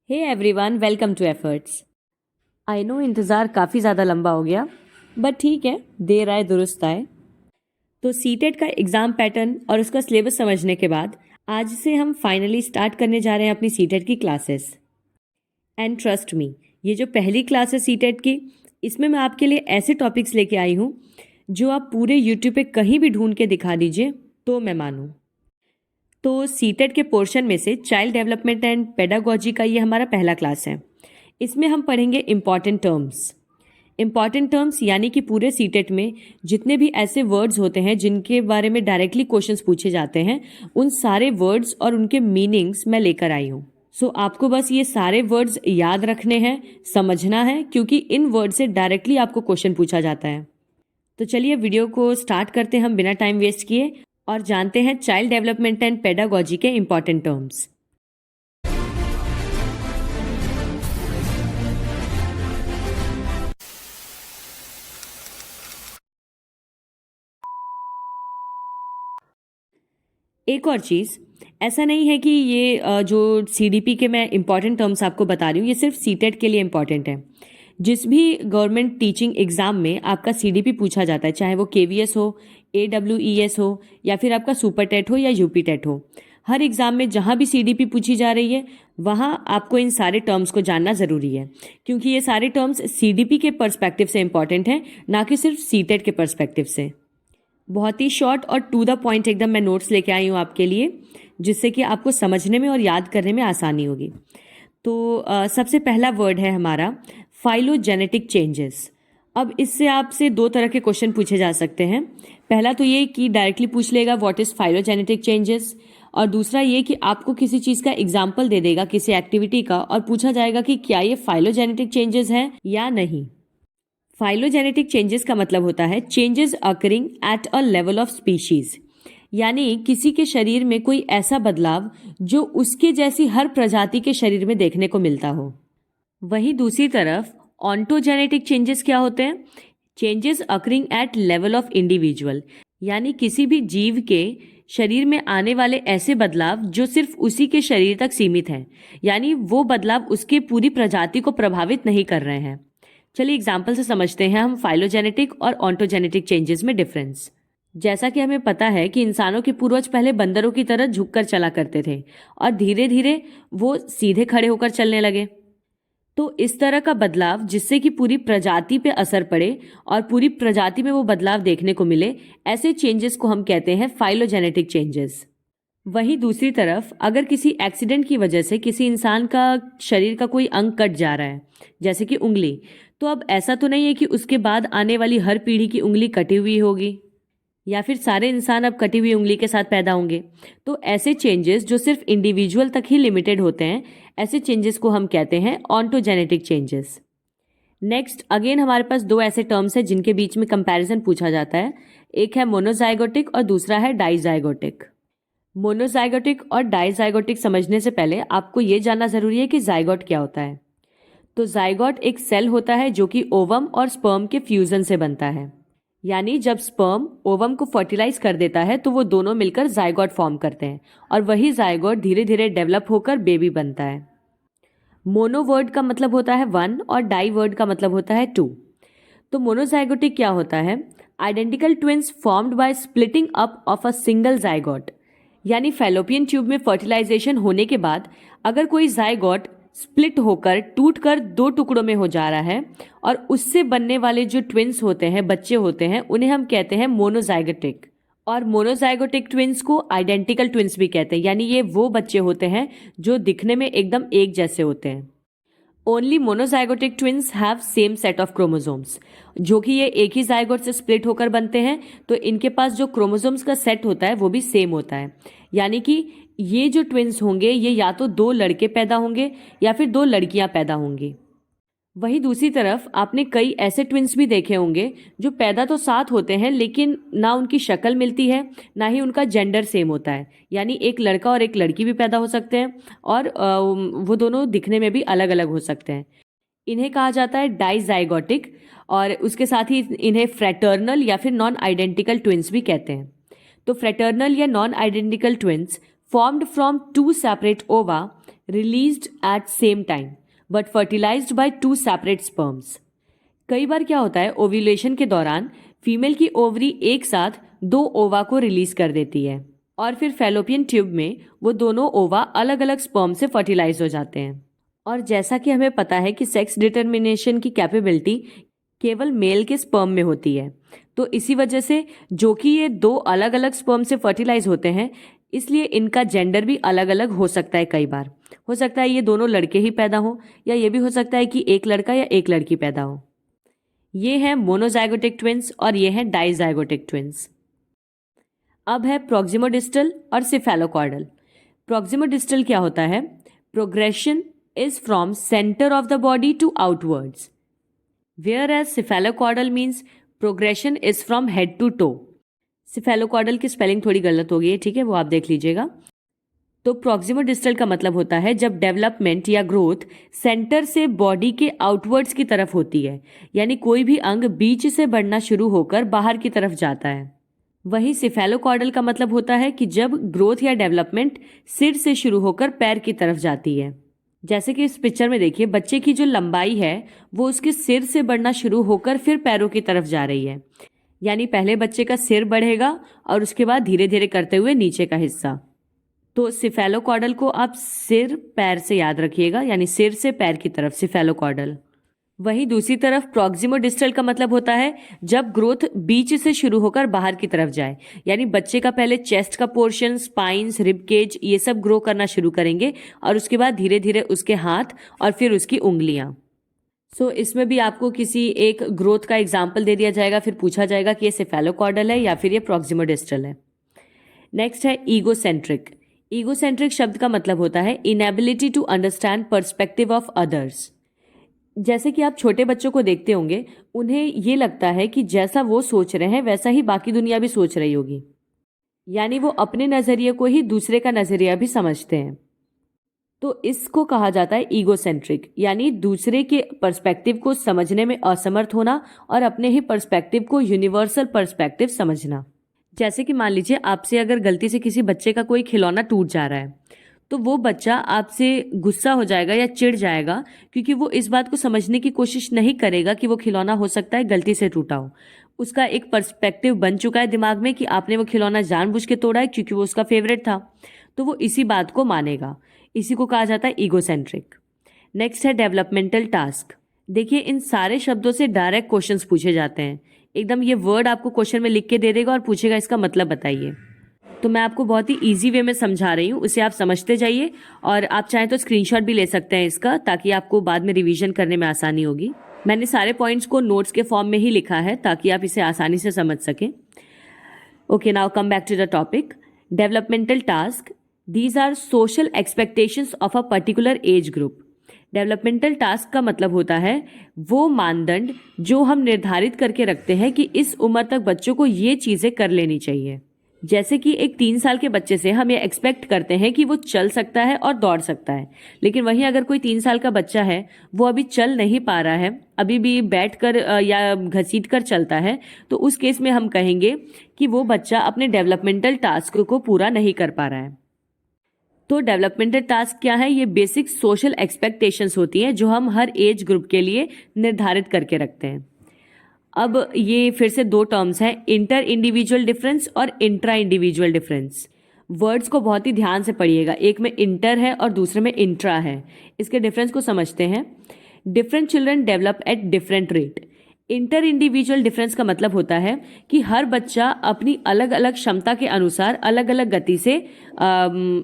Hey everyone, welcome to efforts. I know इंतज़ार काफ़ी ज़्यादा लंबा हो गया, बट ठीक है, देर आए दुरुस्त आए। तो सीटेट का एग्ज़ाम पैटर्न और उसका सिलेबस समझने के बाद आज से हम फाइनली स्टार्ट करने जा रहे हैं अपनी सीटेट की क्लासेस। एंड ट्रस्ट मी, ये जो पहली क्लास है सीटेट की, इसमें मैं आपके लिए ऐसे टॉपिक्स लेके आई हूँ जो आप पूरे यूट्यूब पे कहीं भी ढूंढ के दिखा दीजिए तो मैं मानूँ। तो सीटेट के पोर्शन में से चाइल्ड डेवलपमेंट एंड पेडागोजी का ये हमारा पहला क्लास है। इसमें हम पढ़ेंगे इम्पॉर्टेंट टर्म्स। इम्पॉर्टेंट टर्म्स यानी कि पूरे सीटेट में जितने भी ऐसे वर्ड्स होते हैं जिनके बारे में डायरेक्टली क्वेश्चंस पूछे जाते हैं, उन सारे वर्ड्स और उनके मीनिंग्स मैं लेकर आई हूँ। सो आपको बस ये सारे वर्ड्स याद रखने हैं, समझना है, क्योंकि इन वर्ड से डायरेक्टली आपको क्वेश्चन पूछा जाता है। तो चलिए वीडियो को स्टार्ट करते हैं हम बिना टाइम वेस्ट किए और जानते हैं चाइल्ड डेवलपमेंट एंड पेडागोजी के इम्पॉर्टेंट टर्म्स। एक और चीज़, ऐसा नहीं है कि ये जो सीडीपी के मैं इम्पॉर्टेंट टर्म्स आपको बता रही हूँ ये सिर्फ सीटेट के लिए इम्पॉर्टेंट है। जिस भी गवर्नमेंट टीचिंग एग्जाम में आपका सीडीपी पूछा जाता है, चाहे वो केवीएस हो, एडब्ल्यूईएस हो, या फिर आपका सुपर टेट हो या यूपी टेट हो, हर एग्जाम में जहाँ भी सीडीपी पूछी जा रही है वहाँ आपको इन सारे टर्म्स को जानना ज़रूरी है, क्योंकि ये सारे टर्म्स सीडीपी के पर्सपेक्टिव से इम्पॉर्टेंट हैं, ना कि सिर्फ सीटेट के पर्सपेक्टिव से। बहुत ही शॉर्ट और टू द पॉइंट एकदम मैं नोट्स लेके आई हूँ आपके लिए, जिससे कि आपको समझने में और याद करने में आसानी होगी। तो सबसे पहला वर्ड है हमारा फाइलोजेनेटिक चेंजेस। अब इससे आपसे दो तरह के क्वेश्चन पूछे जा सकते हैं। पहला तो ये कि डायरेक्टली पूछ लेगा व्हाट इज़ फाइलोजेनेटिक चेंजेस, और दूसरा ये कि आपको किसी चीज़ का एग्जाम्पल दे देगा, किसी एक्टिविटी का, और पूछा जाएगा कि क्या ये फाइलोजेनेटिक चेंजेस हैं या नहीं। फाइलोजेनेटिक चेंजेस का मतलब होता है changes occurring at a level of species, यानी किसी के शरीर में कोई ऐसा बदलाव जो उसके जैसी हर प्रजाति के शरीर में देखने को मिलता हो। वहीं दूसरी तरफ ऑन्टोजेनेटिक चेंजेस क्या होते हैं? Changes occurring at level of individual, यानी किसी भी जीव के शरीर में आने वाले ऐसे बदलाव जो सिर्फ उसी के शरीर तक सीमित हैं, यानी वो बदलाव उसके पूरी प्रजाति को प्रभावित नहीं कर रहे हैं। चलिए एग्जाम्पल से समझते हैं हम फाइलोजेनेटिक और ऑन्टोजेनेटिक चेंजेस में डिफरेंस। जैसा कि हमें पता है कि इंसानों के पूर्वज पहले बंदरों की तरह झुककर चला करते थे और धीरे धीरे वो सीधे खड़े होकर चलने लगे। तो इस तरह का बदलाव जिससे कि पूरी प्रजाति पे असर पड़े और पूरी प्रजाति में वो बदलाव देखने को मिले, ऐसे चेंजेस को हम कहते हैं फाइलोजेनेटिक चेंजेस। वहीं दूसरी तरफ अगर किसी एक्सीडेंट की वजह से किसी इंसान का शरीर का कोई अंग कट जा रहा है, जैसे कि उंगली, तो अब ऐसा तो नहीं है कि उसके बाद आने वाली हर पीढ़ी की उंगली कटी हुई होगी, या फिर सारे इंसान अब कटी हुई उंगली के साथ पैदा होंगे। तो ऐसे चेंजेस जो सिर्फ इंडिविजुअल तक ही लिमिटेड होते हैं, ऐसे चेंजेस को हम कहते हैं ऑन्टोजेनेटिक चेंजेस। नेक्स्ट अगेन हमारे पास दो ऐसे टर्म्स हैं जिनके बीच में कंपैरिजन पूछा जाता है। एक है मोनोजाइगोटिक और दूसरा है डाइजाइगोटिक। मोनोजाइगोटिक और डाइजाइगोटिक समझने से पहले आपको ये जानना जरूरी है कि जाइगोट क्या होता है। तो जाइगोट एक सेल होता है जो कि ओवम और स्पर्म के फ्यूजन से बनता है, यानी जब स्पर्म ओवम को फर्टिलाइज कर देता है तो वो दोनों मिलकर जाइगोट फॉर्म करते हैं और वही जाइगोट धीरे धीरे डेवलप होकर बेबी बनता है। मोनो वर्ड का मतलब होता है वन और डाई वर्ड का मतलब होता है टू। तो मोनोजाइगोटिक क्या होता है? Identical twins formed by splitting up of a single zygote, यानी फैलोपियन ट्यूब में फर्टिलाइजेशन होने के बाद अगर कोई जाइगोट स्प्लिट होकर टूटकर दो टुकड़ों में हो जा रहा है और उससे बनने वाले जो ट्विंस होते हैं, बच्चे होते हैं, उन्हें हम कहते हैं मोनोजाइगोटिक। और मोनोजाइगोटिक ट्विंस को आइडेंटिकल ट्विंस भी कहते हैं, यानी ये वो बच्चे होते हैं जो दिखने में एकदम एक जैसे होते हैं। Only monozygotic twins have same set of chromosomes, जो कि ये एक ही जाइगोट से स्प्लिट होकर बनते हैं, तो इनके पास जो क्रोमोसोम्स का सेट होता है वो भी सेम होता है। यानी कि ये जो ट्विंस होंगे ये या तो दो लड़के पैदा होंगे या फिर दो लड़कियां पैदा होंगी। वहीं दूसरी तरफ आपने कई ऐसे ट्विंस भी देखे होंगे जो पैदा तो साथ होते हैं लेकिन ना उनकी शक्ल मिलती है ना ही उनका जेंडर सेम होता है, यानी एक लड़का और एक लड़की भी पैदा हो सकते हैं और वो दोनों दिखने में भी अलग अलग हो सकते हैं। इन्हें कहा जाता है डाइजाइगोटिक, और उसके साथ ही इन्हें फ्रैटर्नल या फिर नॉन आइडेंटिकल ट्विंस भी कहते हैं। तो फ्रैटर्नल या non identical twins formed from two separate ova released at same time but fertilized by two separate sperms. कई बार क्या होता है, ओव्यूलेशन के दौरान फीमेल की ओवरी एक साथ दो ओवा को रिलीज कर देती है और फिर फैलोपियन ट्यूब में वो दोनों ओवा अलग अलग स्पर्म से फर्टिलाइज हो जाते हैं। और जैसा कि हमें पता है कि सेक्स डिटर्मिनेशन की कैपेबिलिटी केवल मेल के स्पर्म में होती है, तो इसी वजह से जो कि ये दो अलग अलग स्पर्म से फर्टिलाइज होते हैं, इसलिए इनका जेंडर भी अलग अलग हो सकता है। कई बार हो सकता है ये दोनों लड़के ही पैदा हो, या ये भी हो सकता है कि एक लड़का या एक लड़की पैदा हो। ये हैं मोनोजाइगोटिक ट्विंस और ये हैं डाइजाइगोटिक ट्विंस। अब है प्रोक्सिमोडिस्टल और सिफेलोकॉर्डल। प्रोक्सिमोडिस्टल क्या होता है? Progression is from centre of the body to outwards, whereas cephalocaudal means progression is from head to toe. Cephalocaudal की स्पेलिंग थोड़ी गलत हो गई है, ठीक है, वो आप देख लीजिएगा। तो प्रोक्सिमोडिस्टल का मतलब होता है जब डेवलपमेंट या ग्रोथ सेंटर से बॉडी के आउटवर्ड्स की तरफ होती है, यानी कोई भी अंग बीच से बढ़ना शुरू होकर बाहर की तरफ जाता है। वहीं सिफेलोकॉर्डल का मतलब होता है कि जब ग्रोथ या डेवलपमेंट सिर से शुरू होकर पैर की तरफ जाती है। जैसे कि इस पिक्चर में देखिए, बच्चे की जो लंबाई है वो उसके सिर से बढ़ना शुरू होकर फिर पैरों की तरफ जा रही है, यानी पहले बच्चे का सिर बढ़ेगा और उसके बाद धीरे धीरे करते हुए नीचे का हिस्सा। तो सिफेलोकॉर्डल को आप सिर पैर से याद रखिएगा, यानी सिर से पैर की तरफ सिफेलोकॉर्डल। वहीं दूसरी तरफ प्रोक्सिमोडिस्टल का मतलब होता है जब ग्रोथ बीच से शुरू होकर बाहर की तरफ जाए, यानी बच्चे का पहले चेस्ट का पोर्शन, स्पाइन्स, रिब केज, ये सब ग्रो करना शुरू करेंगे और उसके बाद धीरे धीरे उसके हाथ और फिर उसकी उंगलियां। सो इसमें भी आपको किसी एक ग्रोथ का एग्जाम्पल दे दिया जाएगा, फिर पूछा जाएगा कि ये सिफेलोकॉर्डल है या फिर ये प्रोक्सिमोडिस्टल है। नेक्स्ट है ईगोसेंट्रिक। ईगोसेंट्रिक शब्द का मतलब होता है inability to understand perspective of others. जैसे कि आप छोटे बच्चों को देखते होंगे, उन्हें ये लगता है कि जैसा वो सोच रहे हैं वैसा ही बाकी दुनिया भी सोच रही होगी, यानी वो अपने नज़रिए को ही दूसरे का नज़रिया भी समझते हैं। तो इसको कहा जाता है ईगोसेंट्रिक, यानी दूसरे के पर्सपेक्टिव को समझने में असमर्थ होना और अपने ही पर्सपेक्टिव को यूनिवर्सल पर्सपेक्टिव समझना। जैसे कि मान लीजिए आपसे अगर गलती से किसी बच्चे का कोई खिलौना टूट जा रहा है, तो वो बच्चा आपसे गुस्सा हो जाएगा या चिढ़ जाएगा, क्योंकि वो इस बात को समझने की कोशिश नहीं करेगा कि वो खिलौना हो सकता है गलती से टूटा हो। उसका एक पर्सपेक्टिव बन चुका है दिमाग में कि आपने वो खिलौना जानबूझ के तोड़ा है क्योंकि वो उसका फेवरेट था, तो वो इसी बात को मानेगा। इसी को कहा जाता है ईगोसेंट्रिक। नेक्स्ट है डेवलपमेंटल टास्क। देखिए, इन सारे शब्दों से डायरेक्ट क्वेश्चंस पूछे जाते हैं। एकदम ये वर्ड आपको क्वेश्चन में लिख के दे देगा और पूछेगा इसका मतलब बताइए। तो मैं आपको बहुत ही इजी वे में समझा रही हूँ, उसे आप समझते जाइए और आप चाहें तो स्क्रीनशॉट भी ले सकते हैं इसका, ताकि आपको बाद में रिवीजन करने में आसानी होगी। मैंने सारे पॉइंट्स को नोट्स के फॉर्म में ही लिखा है ताकि आप इसे आसानी से समझ सकें। Okay, now come back to the topic. Developmental task, these are social expectations of a particular age group. Developmental task का मतलब होता है वो मानदंड जो हम निर्धारित करके रखते हैं कि इस उम्र तक बच्चों को ये चीज़ें कर लेनी चाहिए। जैसे कि एक 3 साल के बच्चे से हम ये एक्सपेक्ट करते हैं कि वो चल सकता है और दौड़ सकता है, लेकिन वहीं अगर कोई 3 साल का बच्चा है, वो अभी चल नहीं पा रहा है, अभी भी बैठ कर या घसीट कर चलता है, तो उस केस में हम कहेंगे कि वो बच्चा अपने डेवलपमेंटल टास्क को पूरा नहीं कर पा रहा है। तो डेवलपमेंटल टास्क क्या है? ये बेसिक सोशल एक्सपेक्टेशंस होती हैं जो हम हर एज ग्रुप के लिए निर्धारित करके रखते हैं। अब ये फिर से 2 टर्म्स हैं, इंटर इंडिविजुअल डिफरेंस और इंट्रा इंडिविजुअल डिफरेंस। वर्ड्स को बहुत ही ध्यान से पढ़िएगा, एक में इंटर है और दूसरे में इंट्रा है। इसके डिफरेंस को समझते हैं। Different children develop at different rate. Inter individual difference का मतलब होता है कि हर बच्चा अपनी अलग अलग क्षमता के अनुसार अलग अलग गति से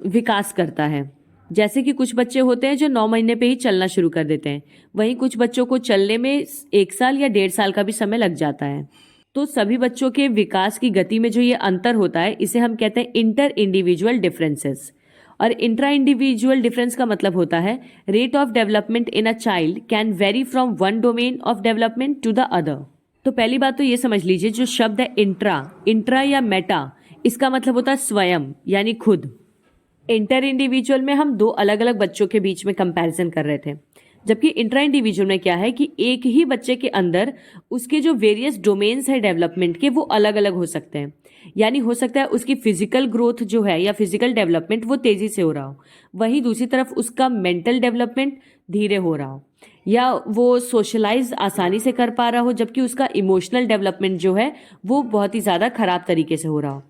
विकास करता है। जैसे कि कुछ बच्चे होते हैं जो 9 महीने पे ही चलना शुरू कर देते हैं, वहीं कुछ बच्चों को चलने में 1 साल या 1.5 साल का भी समय लग जाता है। तो सभी बच्चों के विकास की गति में जो ये अंतर होता है, इसे हम कहते हैं इंटर इंडिविजुअल डिफरेंसेस। और इंट्रा इंडिविजुअल डिफरेंस का मतलब होता है rate of development in a child can vary from one domain of development to the other. तो पहली बात तो ये समझ लीजिए, जो शब्द है इंट्रा या मेटा, इसका मतलब होता है स्वयं यानी खुद। इंटर इंडिविजुअल में हम 2 अलग अलग बच्चों के बीच में कंपैरिजन कर रहे थे। जबकि इंट्रा इंडिविजुअल में क्या है कि एक ही बच्चे के अंदर उसके जो वेरियस डोमेन्स है डेवलपमेंट के वो अलग अलग हो सकते हैं। यानी हो सकता है उसकी फिजिकल ग्रोथ जो है या फिजिकल डेवलपमेंट वो तेजी से हो रहा हो, वहीं दूसरी तरफ उसका मेंटल डेवलपमेंट धीरे हो रहा हो, या वो सोशलाइज आसानी से कर पा रहा हो जबकि उसका इमोशनल डेवलपमेंट जो है वो बहुत ही ज़्यादा खराब तरीके से हो रहा हो।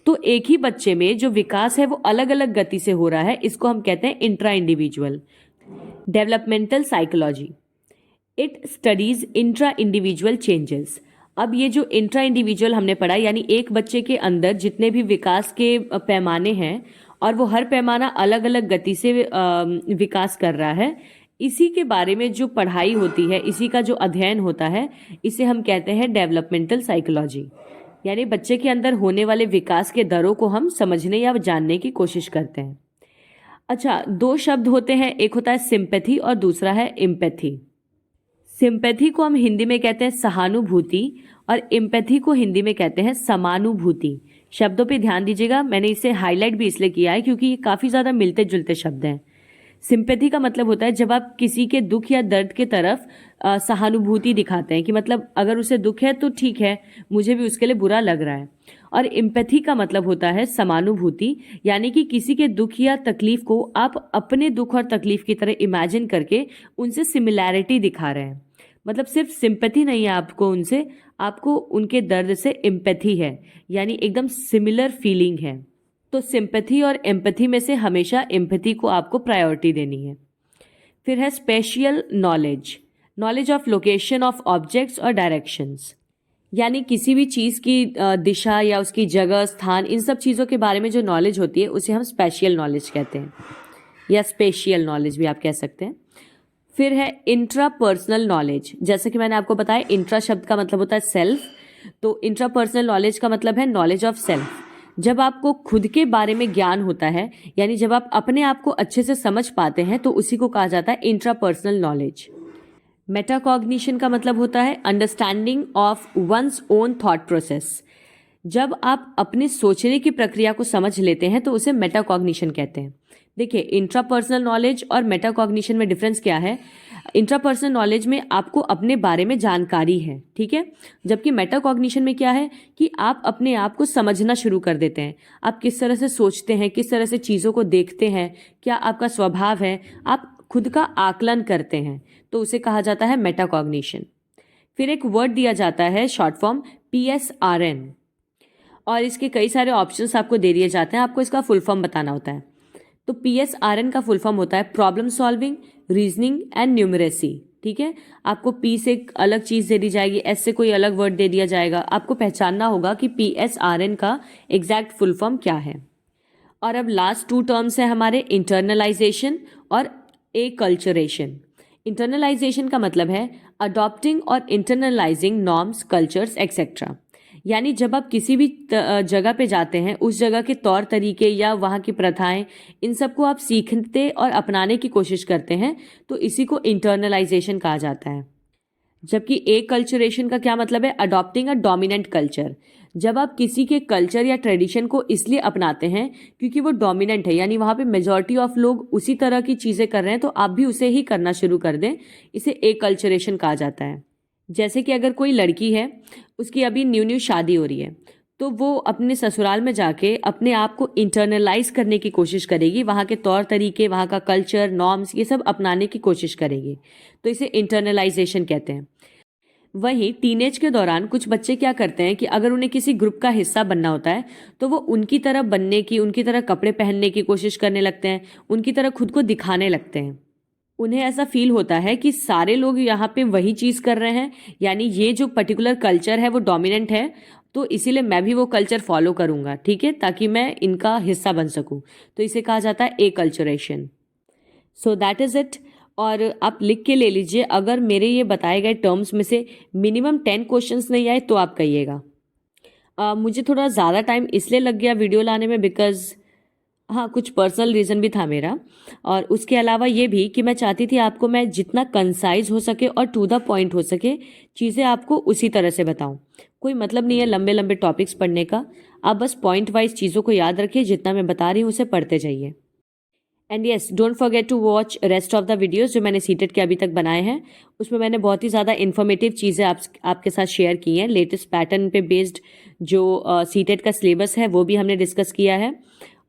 तो एक ही बच्चे में जो विकास है वो अलग अलग गति से हो रहा है, इसको हम कहते हैं intra individual. Developmental psychology, it studies intra individual changes. अब ये जो इंट्रा इंडिविजुअल हमने पढ़ा, यानी एक बच्चे के अंदर जितने भी विकास के पैमाने हैं और वो हर पैमाना अलग अलग गति से विकास कर रहा है, इसी के बारे में जो पढ़ाई होती है, इसी का जो अध्ययन होता है, इसे हम कहते हैं डेवलपमेंटल साइकोलॉजी। यानी बच्चे के अंदर होने वाले विकास के दरों को हम समझने या जानने की कोशिश करते हैं। अच्छा, दो शब्द होते हैं, एक होता है सिंपैथी और दूसरा है एम्पैथी। सिंपैथी को हम हिंदी में कहते हैं सहानुभूति और एम्पैथी को हिंदी में कहते हैं समानुभूति। शब्दों पे ध्यान दीजिएगा, मैंने इसे हाईलाइट भी इसलिए किया है क्योंकि ये काफ़ी ज़्यादा मिलते जुलते शब्द हैं। सिंपैथी का मतलब होता है जब आप किसी के दुख या दर्द के तरफ सहानुभूति दिखाते हैं कि मतलब अगर उसे दुख है तो ठीक है, मुझे भी उसके लिए बुरा लग रहा है। और एम्पैथी का मतलब होता है समानुभूति, यानी कि किसी के दुख या तकलीफ को आप अपने दुख और तकलीफ की तरह इमेजिन करके उनसे सिमिलैरिटी दिखा रहे हैं। मतलब सिर्फ सिंपैथी नहीं है आपको उनसे, आपको उनके दर्द से एम्पैथी है, यानी एकदम सिमिलर फीलिंग है। तो सिंपैथी और एम्पैथी में से हमेशा एम्पैथी को आपको प्रायोरिटी देनी है। फिर है spatial knowledge, knowledge of location of objects और डायरेक्शंस। यानी किसी भी चीज़ की दिशा या उसकी जगह, स्थान, इन सब चीज़ों के बारे में जो नॉलेज होती है उसे हम स्पेशियल नॉलेज कहते हैं, या स्पेशियल नॉलेज भी आप कह सकते हैं। फिर है इंट्रा पर्सनल नॉलेज। जैसे कि मैंने आपको बताया, इंट्रा शब्द का मतलब होता है सेल्फ, तो इंट्रा पर्सनल नॉलेज का मतलब है नॉलेज ऑफ सेल्फ। जब आपको खुद के बारे में ज्ञान होता है, यानी जब आप अपने आप को अच्छे से समझ पाते हैं, तो उसी को कहा जाता है इंट्रा पर्सनल नॉलेज। मेटाकॉग्निशन का मतलब होता है understanding of one's own thought process. जब आप अपने सोचने की प्रक्रिया को समझ लेते हैं तो उसे मेटाकॉग्निशन कहते हैं। देखिए, इंट्रापर्सनल नॉलेज और मेटाकॉग्निशन में डिफरेंस क्या है। इंट्रापर्सनल नॉलेज में आपको अपने बारे में जानकारी है, ठीक है, जबकि मेटाकॉग्निशन में क्या है कि आप अपने आप को समझना शुरू कर देते हैं। आप किस तरह से सोचते हैं, किस तरह से चीज़ों को देखते हैं, क्या आपका स्वभाव है, आप खुद का आकलन करते हैं, तो उसे कहा जाता है मेटाकॉग्निशन। फिर एक वर्ड दिया जाता है शॉर्ट फॉर्म PSRN, और इसके कई सारे ऑप्शंस आपको दे दिए जाते हैं, आपको इसका फुल फॉर्म बताना होता है। तो PSRN का फुल फॉर्म होता है problem solving, reasoning and numeracy. ठीक है, आपको P से एक अलग चीज़ दे दी जाएगी, S से कोई अलग वर्ड दे दिया जाएगा, आपको पहचानना होगा कि PSRN का एग्जैक्ट फुल फॉर्म क्या है। और अब लास्ट टू टर्म्स है हमारे इंटरनलाइजेशन और एकल्चरेशन। इंटरनलाइजेशन का मतलब है अडॉप्टिंग और इंटरनलाइजिंग नॉर्म्स, कल्चर्स एक्सेट्रा। यानी जब आप किसी भी जगह पे जाते हैं, उस जगह के तौर तरीके या वहाँ की प्रथाएं, इन सबको आप सीखते और अपनाने की कोशिश करते हैं, तो इसी को इंटरनलाइजेशन कहा जाता है। जबकि एकल्चरेशन का क्या मतलब है, अडॉप्टिंग अ डोमिनेंट कल्चर। जब आप किसी के कल्चर या ट्रेडिशन को इसलिए अपनाते हैं क्योंकि वो डोमिनेंट है, यानी वहाँ पे मेजॉरिटी ऑफ लोग उसी तरह की चीज़ें कर रहे हैं, तो आप भी उसे ही करना शुरू कर दें, इसे एकल्चरेशन कहा जाता है। जैसे कि अगर कोई लड़की है, उसकी अभी न्यू न्यू शादी हो रही है, तो वो अपने ससुराल में जाके अपने आप को इंटरनलाइज करने की कोशिश करेगी, वहाँ के तौर तरीके, वहाँ का कल्चर, नॉर्म्स, ये सब अपनाने की कोशिश करेगी, तो इसे इंटरनलाइजेशन कहते हैं। वहीं टीनेज के दौरान कुछ बच्चे क्या करते हैं कि अगर उन्हें किसी ग्रुप का हिस्सा बनना होता है, तो वो उनकी तरह बनने की, उनकी तरह कपड़े पहनने की कोशिश करने लगते हैं, उनकी तरह खुद को दिखाने लगते हैं। उन्हें ऐसा फील होता है कि सारे लोग यहाँ पे वही चीज़ कर रहे हैं, यानी ये जो पर्टिकुलर कल्चर है वो डोमिनेंट है, तो इसीलिए मैं भी वो कल्चर फॉलो करूँगा, ठीक है, ताकि मैं इनका हिस्सा बन सकूँ। तो इसे कहा जाता है acculturation. So that is it. और आप लिख के ले लीजिए, अगर मेरे ये बताए गए टर्म्स में से मिनिमम 10 क्वेश्चंस नहीं आए तो आप कहिएगा। मुझे थोड़ा ज़्यादा टाइम इसलिए लग गया वीडियो लाने में, बिकॉज़ हाँ, कुछ पर्सनल रीज़न भी था मेरा, और उसके अलावा ये भी कि मैं चाहती थी आपको मैं जितना कंसाइज हो सके और टू द पॉइंट हो सके चीज़ें आपको उसी तरह से बताऊं। कोई मतलब नहीं है लंबे लंबे टॉपिक्स पढ़ने का, आप बस पॉइंट वाइज चीज़ों को याद रखिए, जितना मैं बता रही हूँ उसे पढ़ते जाइए। And yes, don't forget to watch rest of the videos जो मैंने सीटेट के अभी तक बनाए हैं। उसमें मैंने बहुत ही ज़्यादा इन्फॉर्मेटिव चीज़ें आपके साथ शेयर की हैं। लेटेस्ट पैटर्न पे बेस्ड जो सीटेट का सिलेबस है वो भी हमने डिस्कस किया है,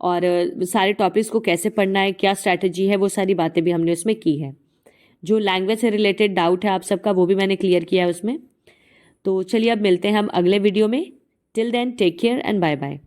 और सारे टॉपिक्स को कैसे पढ़ना है, क्या स्ट्रैटेजी है, वो सारी बातें भी हमने उसमें की है। जो लैंग्वेज से रिलेटेड डाउट है आप सबका वो भी मैंने क्लियर किया है उसमें। तो चलिए अब मिलते हैं हम अगले वीडियो में। Till then take care and bye bye.